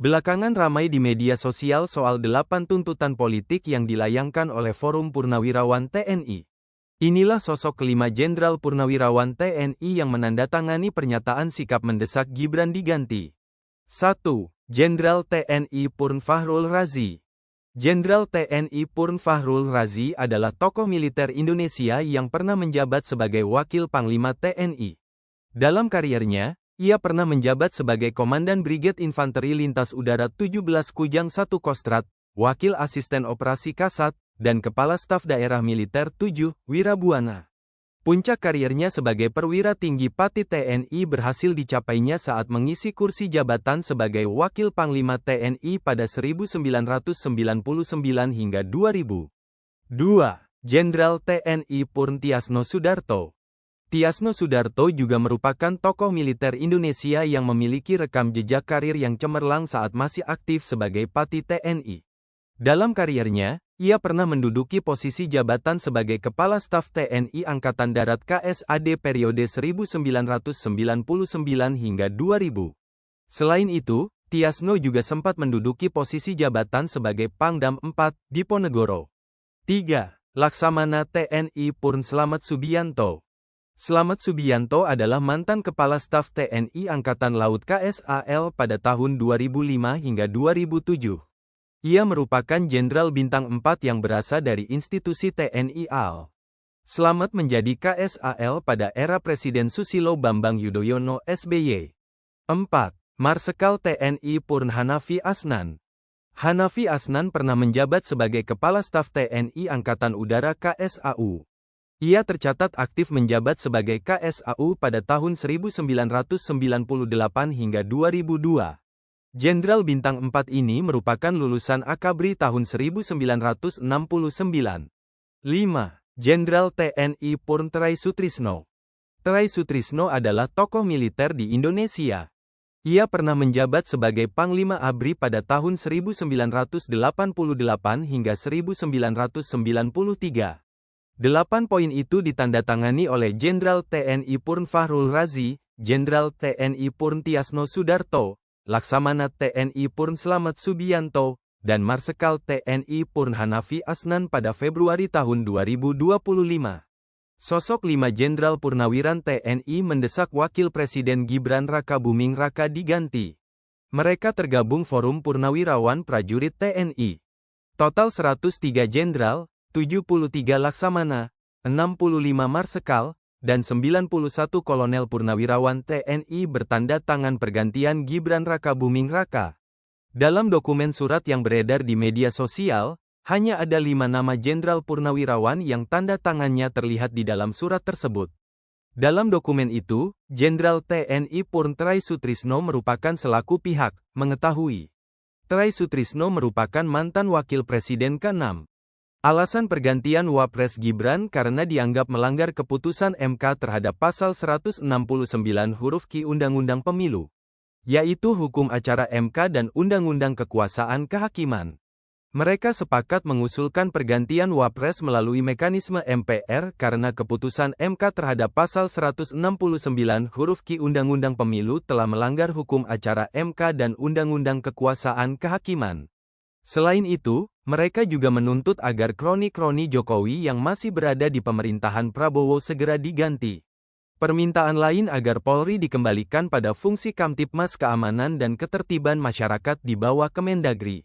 Belakangan ramai di media sosial soal 8 tuntutan politik yang dilayangkan oleh Forum Purnawirawan TNI. Inilah sosok kelima Jenderal Purnawirawan TNI yang menandatangani pernyataan sikap mendesak Gibran diganti. 1. Jenderal TNI Purn Fakhrul Razi. Jenderal TNI Purn Fakhrul Razi adalah tokoh militer Indonesia yang pernah menjabat sebagai Wakil Panglima TNI. Dalam kariernya, ia pernah menjabat sebagai Komandan Brigade Infanteri Lintas Udara 17 Kujang 1 Kostrat, Wakil Asisten Operasi Kasat, dan Kepala Staf Daerah Militer 7, Wirabuana. Puncak kariernya sebagai perwira tinggi Pati TNI berhasil dicapainya saat mengisi kursi jabatan sebagai Wakil Panglima TNI pada 1999 hingga 2000. 2. Jenderal TNI Purn Tiasno Sudarto. Tiasno Sudarto juga merupakan tokoh militer Indonesia yang memiliki rekam jejak karir yang cemerlang saat masih aktif sebagai Pati TNI. Dalam kariernya, ia pernah menduduki posisi jabatan sebagai Kepala Staf TNI Angkatan Darat KSAD periode 1999 hingga 2000. Selain itu, Tiasno juga sempat menduduki posisi jabatan sebagai Pangdam 4, Diponegoro. 3. Laksamana TNI Purn Slamet Subianto. Slamet Subianto adalah mantan Kepala Staf TNI Angkatan Laut KSAL pada tahun 2005 hingga 2007. Ia merupakan Jenderal Bintang 4 yang berasal dari institusi TNI AL. Slamet menjadi KSAL pada era Presiden Susilo Bambang Yudhoyono SBY. 4. Marsekal TNI Purn Hanafi Asnan. Hanafi Asnan pernah menjabat sebagai Kepala Staf TNI Angkatan Udara KSAU. Ia tercatat aktif menjabat sebagai KSAU pada tahun 1998 hingga 2002. Jenderal Bintang 4 ini merupakan lulusan Akabri tahun 1969. 5. Jenderal TNI Purn Try Sutrisno. Try Sutrisno adalah tokoh militer di Indonesia. Ia pernah menjabat sebagai Panglima ABRI pada tahun 1988 hingga 1993. 8 poin itu ditandatangani oleh Jenderal TNI Purn Fakhrul Razi, Jenderal TNI Purn Tiasno Sudarto, Laksamana TNI Purn Slamet Subianto, dan Marsekal TNI Purn Hanafi Asnan pada Februari tahun 2025. Sosok 5 Jenderal Purnawiran TNI mendesak Wakil Presiden Gibran Rakabuming Raka diganti. Mereka tergabung Forum Purnawirawan Prajurit TNI. Total 103 Jenderal, 73 Laksamana, 65 Marsekal, dan 91 Kolonel Purnawirawan TNI bertanda tangan pergantian Gibran Rakabuming Raka. Dalam dokumen surat yang beredar di media sosial, hanya ada 5 nama Jenderal Purnawirawan yang tanda tangannya terlihat di dalam surat tersebut. Dalam dokumen itu, Jenderal TNI Purn Try Sutrisno merupakan selaku pihak mengetahui. Try Sutrisno merupakan mantan Wakil Presiden ke-6. Alasan pergantian Wapres Gibran karena dianggap melanggar keputusan MK terhadap pasal 169 huruf Q Undang-Undang Pemilu, yaitu hukum acara MK dan Undang-Undang Kekuasaan Kehakiman. Mereka sepakat mengusulkan pergantian Wapres melalui mekanisme MPR karena keputusan MK terhadap pasal 169 huruf Q Undang-Undang Pemilu telah melanggar hukum acara MK dan Undang-Undang Kekuasaan Kehakiman. Selain itu, mereka juga menuntut agar kroni-kroni Jokowi yang masih berada di pemerintahan Prabowo segera diganti. Permintaan lain agar Polri dikembalikan pada fungsi Kamtipmas Keamanan dan Ketertiban Masyarakat di bawah Kemendagri.